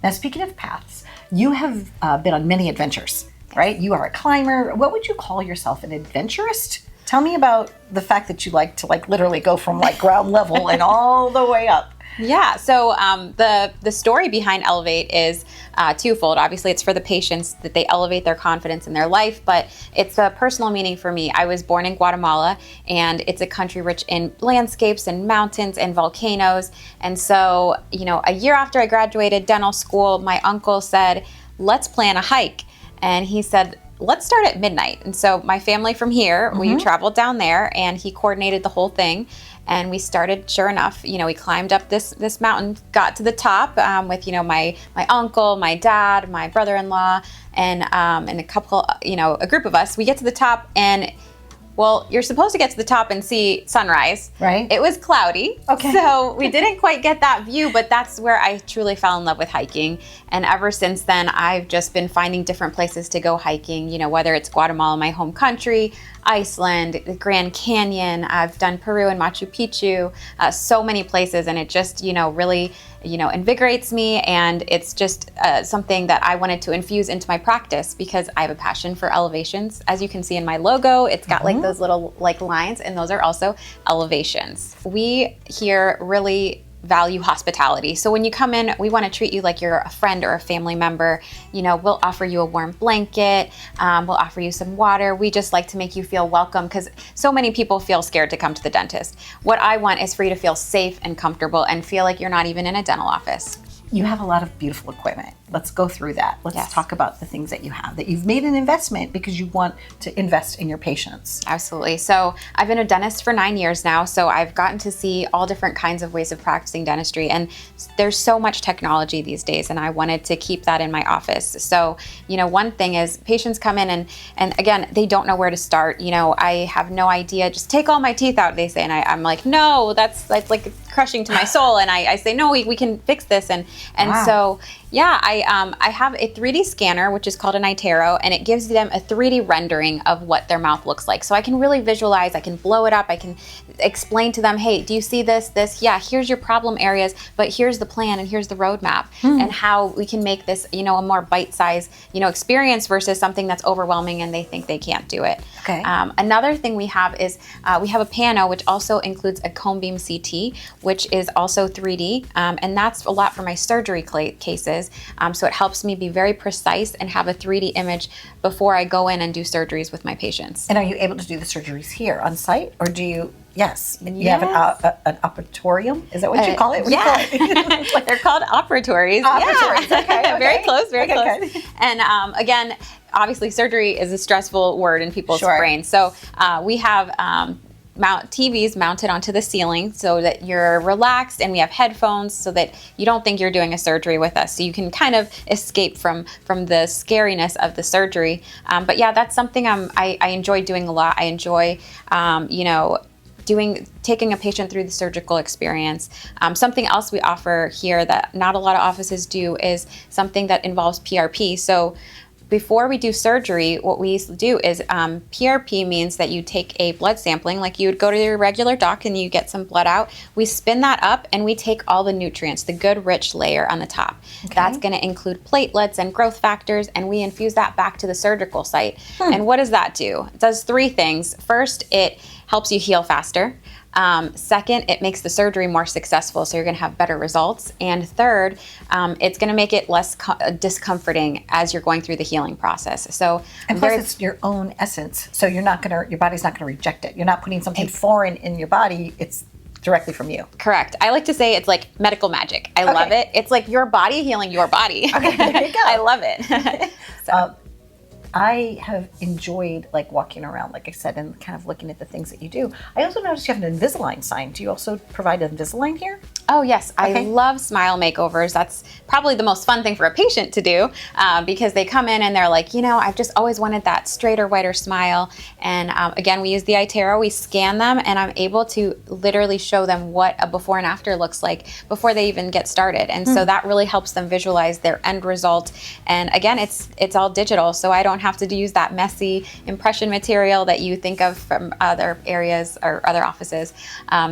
Now, speaking of paths, you have been on many adventures. Right? You are a climber. What would you call yourself, an adventurist? Tell me about the fact that you like to like literally go from like ground level and all the way up. Yeah, so the story behind Elevate is twofold. Obviously, it's for the patients that they elevate their confidence in their life, but it's a personal meaning for me. I was born in Guatemala, and it's a country rich in landscapes and mountains and volcanoes. And so, you know, a year after I graduated dental school, my uncle said, let's plan a hike. And he said, let's start at midnight. And so my family from here, we traveled down there and he coordinated the whole thing. And we started, sure enough, you know, we climbed up this mountain, got to the top with, you know, my uncle, my dad, my brother-in-law, and a couple, you know, a group of us. We get to the top and, well, you're supposed to get to the top and see sunrise. Right. It was cloudy. Okay. So we didn't quite get that view, but that's where I truly fell in love with hiking. And ever since then, I've just been finding different places to go hiking, you know, whether it's Guatemala, my home country, Iceland, the Grand Canyon, I've done Peru and Machu Picchu, so many places. And it just, you know, really, you know, invigorates me. And it's just something that I wanted to infuse into my practice because I have a passion for elevations. As you can see in my logo, it's got like those little like lines, and those are also elevations. We here really value hospitality. So when you come in, we want to treat you like you're a friend or a family member. You know, we'll offer you a warm blanket, we'll offer you some water. We just like to make you feel welcome because so many people feel scared to come to the dentist. What I want is for you to feel safe and comfortable and feel like you're not even in a dental office. You have a lot of beautiful equipment. let's go through that. Let's Yes. talk about the things that you have, that you've made an investment because you want to invest in your patients. Absolutely. So I've been a dentist for 9 years now, so I've gotten to see all different kinds of ways of practicing dentistry, and there's so much technology these days, and I wanted to keep that in my office. So, one thing is patients come in and again, they don't know where to start. I have no idea, just take all my teeth out, they say, and I'm like, no, that's like crushing to my soul, and I say, no, we can fix this, and Wow. so yeah, I have a 3D scanner, which is called an iTero, and it gives them a 3D rendering of what their mouth looks like. So I can really visualize, I can blow it up, I can explain to them, hey, do you see this? Yeah, here's your problem areas, but here's the plan and here's the roadmap, and how we can make this, a more bite-sized, experience versus something that's overwhelming and they think they can't do it. Okay. Another thing we have is we have a pano, which also includes a cone beam CT, which is also 3D, and that's a lot for my surgery cases. So it helps me be very precise and have a 3D image before I go in and do surgeries with my patients. And are you able to do the surgeries here on site, or do you? Yes, you have an operatorium. Is that what you call it? What do you call it? They're called operatories. Operatories, Yeah. okay. Very close, very Okay, close. good. And again, obviously surgery is a stressful word in people's Sure. brains. So we have TVs mounted onto the ceiling so that you're relaxed, and we have headphones so that you don't think you're doing a surgery with us. So you can kind of escape from the scariness of the surgery. But yeah, that's something I enjoy doing a lot. I enjoy, taking a patient through the surgical experience. Something else we offer here that not a lot of offices do is something that involves PRP. So before we do surgery, what we do is PRP means that you take a blood sampling, like you would go to your regular doc and you get some blood out. We spin that up and we take all the nutrients, the good rich layer on the top. That's going to include platelets and growth factors, and we infuse that back to the surgical site. And what does that do? It does three things. First, it helps you heal faster. Second, it makes the surgery more successful, so you're going to have better results. And third, it's going to make it less discomforting as you're going through the healing process. So, And plus, it's your own essence, so your body's not going to reject it. You're not putting something foreign in your body. It's directly from you. correct. I like to say it's like medical magic. I love it. It's like your body healing your body. Okay, there you go. I love it. I have enjoyed walking around, like I said, and kind of looking at the things that you do. I also noticed you have an Invisalign sign. Do you also provide Invisalign here? Oh, yes. I Okay. love smile makeovers. That's probably the most fun thing for a patient to do because they come in and they're like, I've just always wanted that straighter, whiter smile. And again, we use the iTero. We scan them, and I'm able to literally show them what a before and after looks like before they even get started. And so that really helps them visualize their end result. And again, it's all digital, so I don't have to use that messy impression material that you think of from other areas or other offices.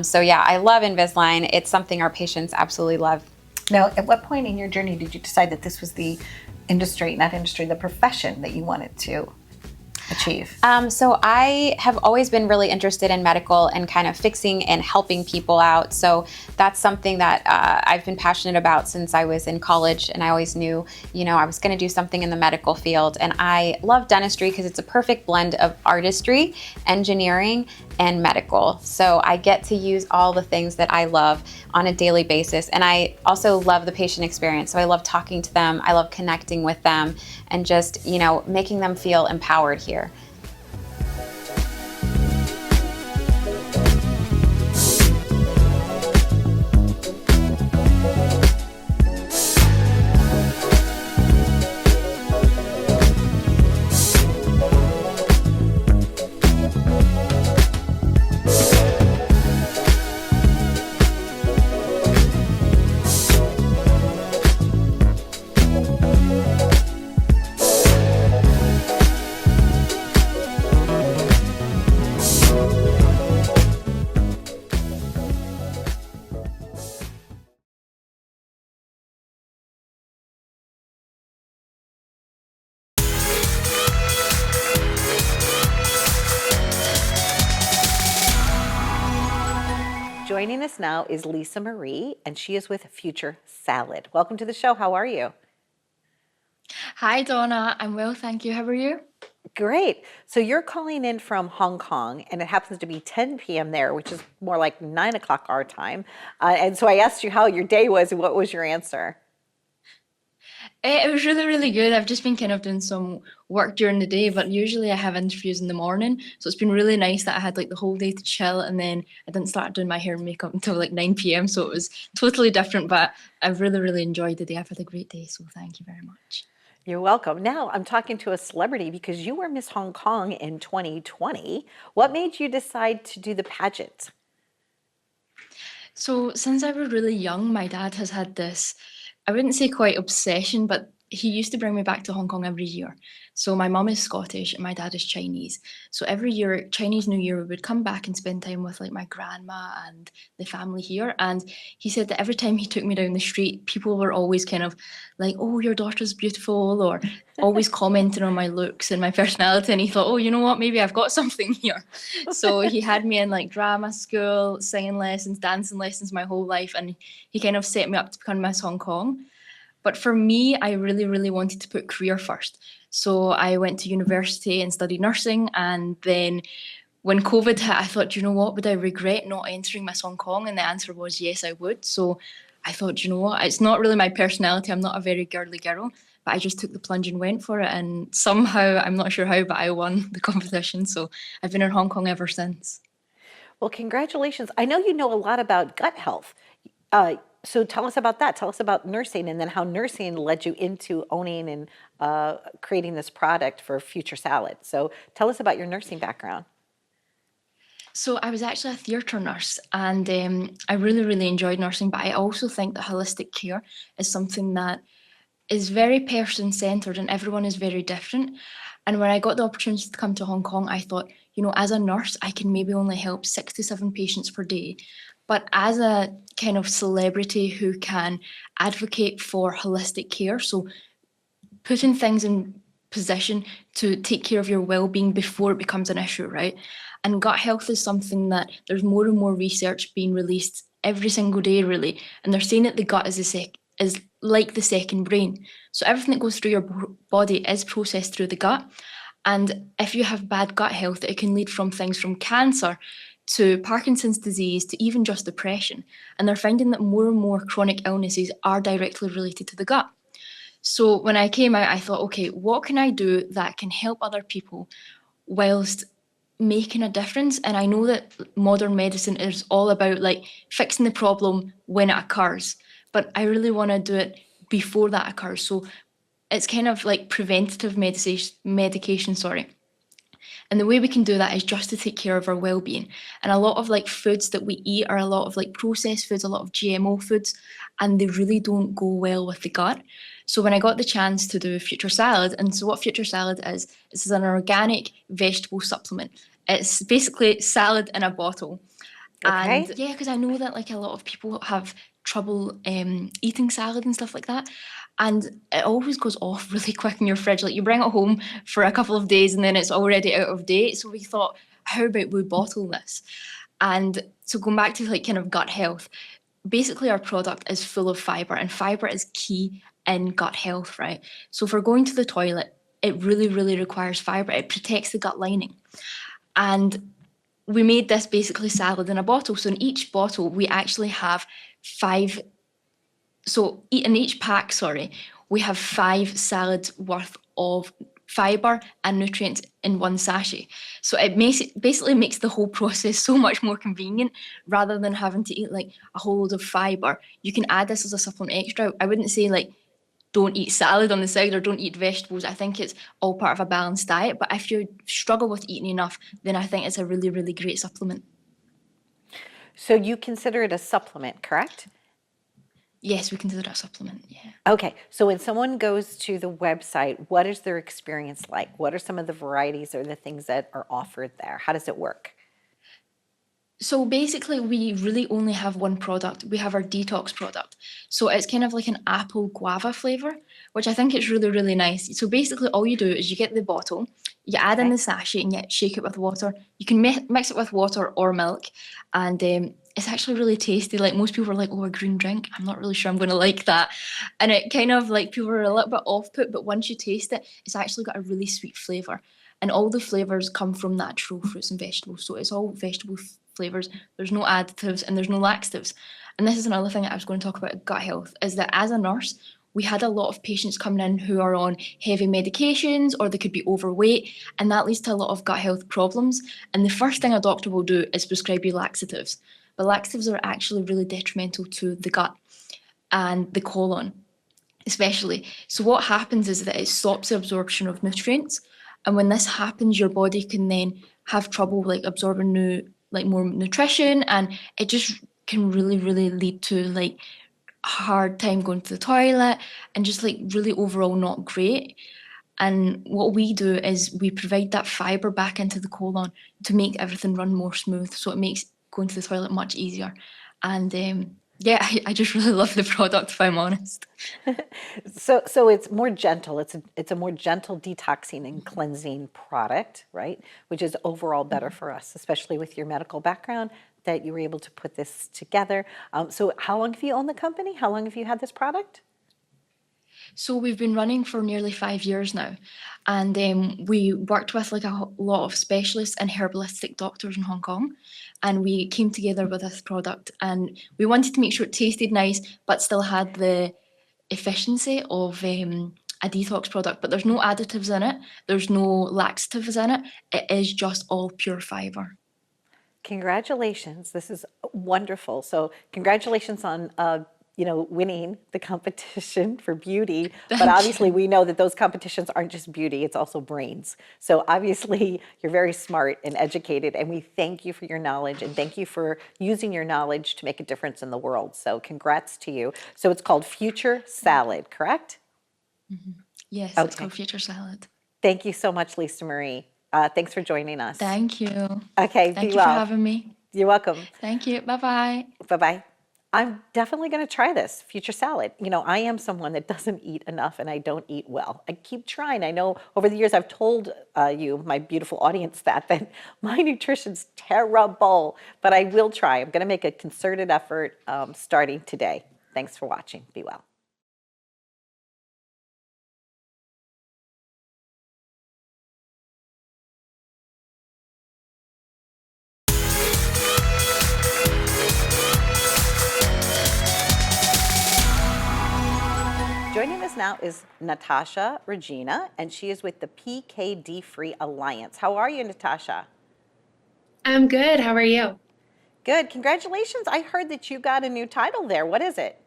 So yeah, I love Invisalign. It's something our patients absolutely love. Now, at what point in your journey did you decide that this was the the profession that you wanted to achieve? So I have always been really interested in medical and kind of fixing and helping people out. So that's something that I've been passionate about since I was in college, and I always knew, I was going to do something in the medical field. And I love dentistry because it's a perfect blend of artistry, engineering, and medical. So I get to use all the things that I love on a daily basis. And I also love the patient experience. So I love talking to them. I love connecting with them and just, making them feel empowered here. Joining us now is Lisa Marie, and she is with Future Salad. Welcome to the show. How are you? Hi, Donna. I'm well, thank you. How are you? Great. So you're calling in from Hong Kong, and it happens to be 10 p.m. there, which is more like 9 o'clock our time. And so I asked you how your day was, and what was your answer? It was really, really good. I've just been kind of doing some work during the day, but usually I have interviews in the morning. So it's been really nice that I had like the whole day to chill, and then I didn't start doing my hair and makeup until like 9 p.m. So it was totally different, but I've really, really enjoyed the day. I've had a great day. So thank you very much. You're welcome. Now I'm talking to a celebrity because you were Miss Hong Kong in 2020. What made you decide to do the pageant? So since I was really young, my dad has had this, I wouldn't say quite obsession, but he used to bring me back to Hong Kong every year. So my mum is Scottish and my dad is Chinese. So every year, Chinese New Year, we would come back and spend time with like my grandma and the family here. And he said that every time he took me down the street, people were always kind of like, "Oh, your daughter's beautiful," or always commenting on my looks and my personality. And he thought, "Oh, you know what? Maybe I've got something here." So he had me in like drama school, singing lessons, dancing lessons my whole life. And he kind of set me up to become Miss Hong Kong. But for me, I really, really wanted to put career first. So I went to university and studied nursing. And then when COVID hit, I thought, you know what, would I regret not entering Miss Hong Kong? And the answer was yes, I would. So I thought, you know what, it's not really my personality. I'm not a very girly girl, but I just took the plunge and went for it. And somehow, I'm not sure how, but I won the competition. So I've been in Hong Kong ever since. Well, congratulations. I know you know a lot about gut health. So tell us about that. Tell us about nursing and then how nursing led you into owning and creating this product for Future Salad. So tell us about your nursing background. So I was actually a theatre nurse, and I really, really enjoyed nursing, but I also think that holistic care is something that is very person-centered and everyone is very different. And when I got the opportunity to come to Hong Kong, I thought, you know, as a nurse, I can maybe only help 6 to 7 patients per day. But as a kind of celebrity who can advocate for holistic care, so putting things in position to take care of your well-being before it becomes an issue, right? And gut health is something that there's more and more research being released every single day, really. And they're saying that the gut is like the second brain. So everything that goes through your body is processed through the gut. And if you have bad gut health, it can lead from things from cancer to Parkinson's disease to even just depression. And they're finding that more and more chronic illnesses are directly related to the gut. So when I came out, I thought, okay, what can I do that can help other people whilst making a difference? And I know that modern medicine is all about like fixing the problem when it occurs, but I really want to do it before that occurs. So it's kind of like preventative medication. And the way we can do that is just to take care of our well-being. And a lot of like foods that we eat are a lot of like processed foods, a lot of GMO foods, and they really don't go well with the gut. So when I got the chance to do Future Salad, and so what Future Salad is an organic vegetable supplement. It's basically salad in a bottle. Okay. And yeah, because I know that like a lot of people have trouble eating salad and stuff like that. And it always goes off really quick in your fridge. Like you bring it home for a couple of days and then it's already out of date. So we thought, how about we bottle this? And so going back to like kind of gut health, basically our product is full of fiber, and fiber is key in gut health, right? So for going to the toilet, it really, really requires fiber. It protects the gut lining. And we made this basically salad in a bottle. So in each bottle, we actually have 5. So in each pack, we have 5 salads worth of fiber and nutrients in one sachet. So it basically makes the whole process so much more convenient rather than having to eat like a whole load of fiber. You can add this as a supplement extra. I wouldn't say like don't eat salad on the side or don't eat vegetables. I think it's all part of a balanced diet. But if you struggle with eating enough, then I think it's a really, really great supplement. So you consider it a supplement, correct? Yes, we consider it a supplement, yeah. Okay, so when someone goes to the website, what is their experience like? What are some of the varieties or the things that are offered there? How does it work? So basically, we really only have one product. We have our detox product. So it's kind of like an apple guava flavor, which I think is really, really nice. So basically, all you do is you get the bottle, you add in the sachet, and you shake it with water. You can mix it with water or milk, and it's actually really tasty. Like most people are like, oh, a green drink. I'm not really sure I'm going to like that. And it kind of like people are a little bit off put, but once you taste it, it's actually got a really sweet flavor. And all the flavors come from natural fruits and vegetables. So it's all vegetable flavors. There's no additives and there's no laxatives. And this is another thing that I was going to talk about gut health, is that as a nurse, we had a lot of patients coming in who are on heavy medications, or they could be overweight, and that leads to a lot of gut health problems. And the first thing a doctor will do is prescribe you laxatives. But laxatives are actually really detrimental to the gut and the colon, especially. So what happens is that it stops the absorption of nutrients. And when this happens, your body can then have trouble like absorbing more nutrition, and it just can really, really lead to like a hard time going to the toilet and just like really overall not great. And what we do is we provide that fiber back into the colon to make everything run more smooth. So it makes going to the toilet much easier. And yeah, I just really love the product, if I'm honest. So it's more gentle. It's a more gentle detoxing and cleansing product, right? Which is overall better for us, especially with your medical background, that you were able to put this together. So how long have you owned the company? How long have you had this product? So we've been running for nearly 5 years now, and we worked with like a lot of specialists and herbalistic doctors in Hong Kong, and we came together with this product, and we wanted to make sure it tasted nice but still had the efficiency of a detox product. But there's no additives in it, there's no laxatives in it, it is just all pure fiber. Congratulations. This is wonderful. So congratulations on winning the competition for beauty. But obviously we know that those competitions aren't just beauty, it's also brains. So obviously you're very smart and educated, and we thank you for your knowledge and thank you for using your knowledge to make a difference in the world. So congrats to you. So it's called Future Salad, correct? Yes, Okay. it's called Future Salad. Thanks so much, Lisa Marie. Thanks for joining us. Thank you. Okay, Thank be you for well. having me. You're welcome. Thank you. Bye-bye. Bye-bye. I'm definitely going to try this Future Salad. You know, I am someone that doesn't eat enough and I don't eat well. I keep trying. I know over the years I've told you, my beautiful audience, that my nutrition's terrible, but I will try. I'm going to make a concerted effort starting today. Thanks for watching. Be well. Joining us now is Natasha Regina, and she is with the PKD Free Alliance. How are you, Natasha? I'm good. How are you? Good. Congratulations. I heard that you got a new title there. What is it?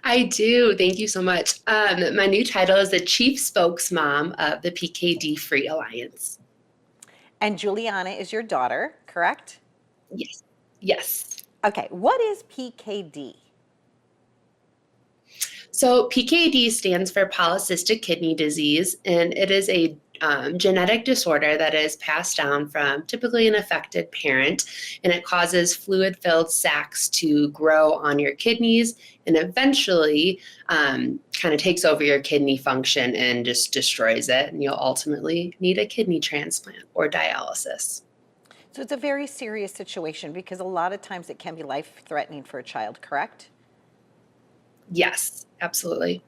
I do. Thank you so much. My new title is the Chief Spokesmom of the PKD Free Alliance. And Juliana is your daughter, correct? Yes. Yes. Okay. What is PKD? So PKD stands for Polycystic Kidney Disease, and it is a genetic disorder that is passed down from typically an affected parent, and it causes fluid-filled sacs to grow on your kidneys and eventually kind of takes over your kidney function and just destroys it, and you'll ultimately need a kidney transplant or dialysis. So it's a very serious situation because a lot of times it can be life-threatening for a child, correct? Yes, absolutely.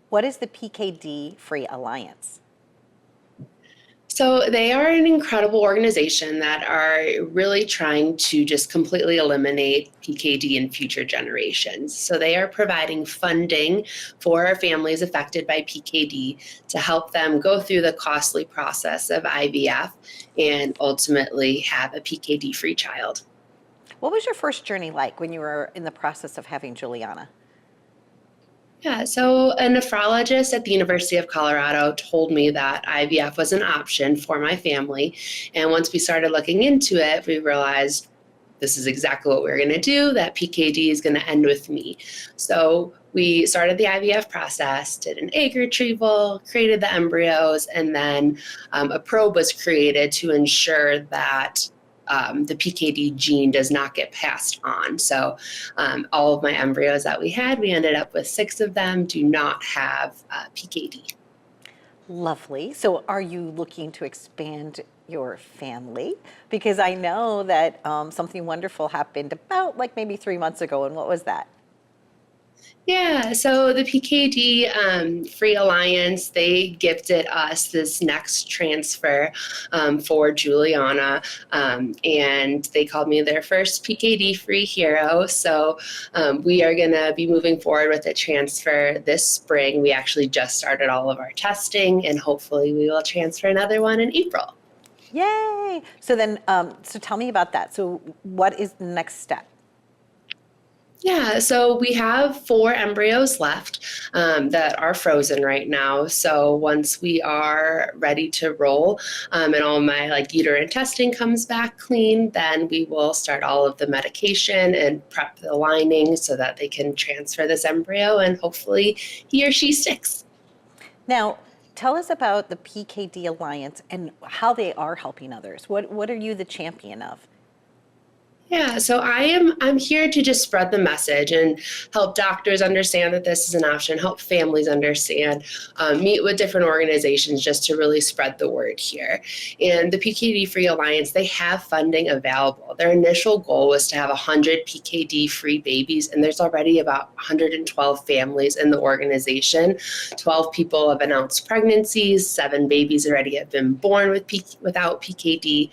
What is the PKD Free Alliance? So they are an incredible organization that are really trying to just completely eliminate PKD in future generations. So they are providing funding for families affected by PKD to help them go through the costly process of IVF and ultimately have a PKD-free child. What was your first journey like when you were in the process of having Juliana? Yeah, so a nephrologist at the University of Colorado told me that IVF was an option for my family. And once we started looking into it, we realized this is exactly what we're going to do, that PKD is going to end with me. So we started the IVF process, did an egg retrieval, created the embryos, and then a probe was created to ensure that the PKD gene does not get passed on. So all of my embryos that we had, we ended up with 6 of them, do not have PKD. Lovely. So are you looking to expand your family? Because I know that something wonderful happened about like maybe 3 months ago. And what was that? Yeah, so the PKD Free Alliance, they gifted us this next transfer for Juliana, and they called me their first PKD Free hero. So we are going to be moving forward with the transfer this spring. We actually just started all of our testing, and hopefully we will transfer another one in April. Yay! So then, so tell me about that. So what is the next step? Yeah, so we have 4 embryos left that are frozen right now. So once we are ready to roll and all my uterine testing comes back clean, then we will start all of the medication and prep the lining so that they can transfer this embryo and hopefully he or she sticks. Now, tell us about the PKD Alliance and how they are helping others. What are you the champion of? Yeah, so I'm here to just spread the message and help doctors understand that this is an option, help families understand, meet with different organizations just to really spread the word here. And the PKD Free Alliance, they have funding available. Their initial goal was to have 100 PKD free babies, and there's already about 112 families in the organization. 12 people have announced pregnancies, 7 babies already have been born without PKD.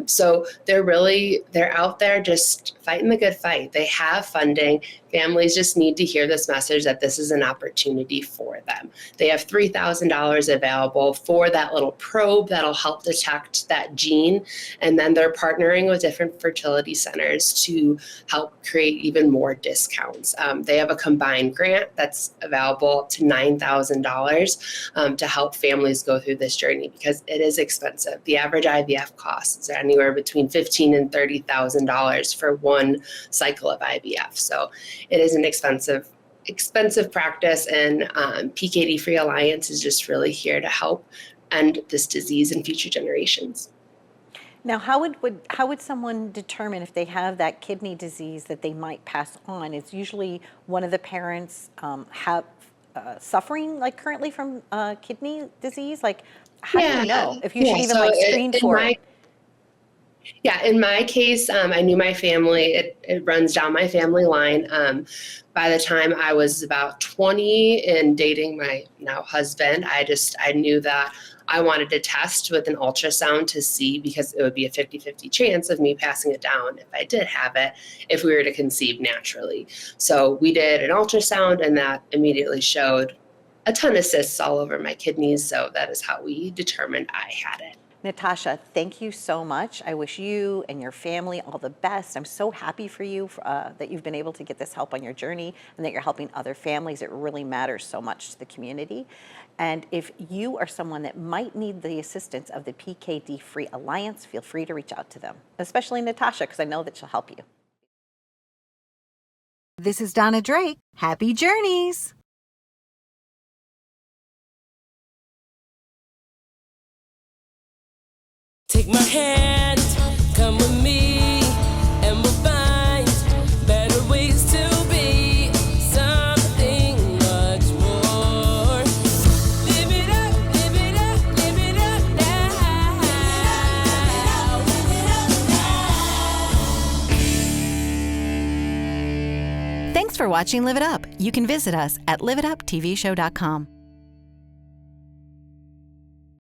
So they're out there just fighting the good fight. They have funding. Families just need to hear this message that this is an opportunity for them. They have $3,000 available for that little probe that'll help detect that gene. And then they're partnering with different fertility centers to help create even more discounts. They have a combined grant that's available up to $9,000 to help families go through this journey because it is expensive. The average IVF cost is anywhere between $15,000 and $30,000 for one cycle of IVF. So it is an expensive practice, and PKD Free Alliance is just really here to help end this disease in future generations. Now, how would someone determine if they have that kidney disease that they might pass on? Is usually one of the parents have suffering currently from kidney disease? How do you know if you should even screen for it? Yeah, in my case, I knew my family. It runs down my family line. By the time I was about 20 and dating my now husband, I knew that I wanted to test with an ultrasound to see, because it would be a 50-50 chance of me passing it down if I did have it, if we were to conceive naturally. So we did an ultrasound, and that immediately showed a ton of cysts all over my kidneys. So that is how we determined I had it. Natasha, thank you so much. I wish you and your family all the best. I'm so happy for you that you've been able to get this help on your journey and that you're helping other families. It really matters so much to the community. And if you are someone that might need the assistance of the PKD Free Alliance, feel free to reach out to them, especially Natasha, because I know that she'll help you. This is Donna Drake. Happy journeys! Take my hand, come with me, and we'll find better ways to be something much more. Live it up, live it up, live it up now. Thanks for watching Live It Up. You can visit us at liveituptvshow.com.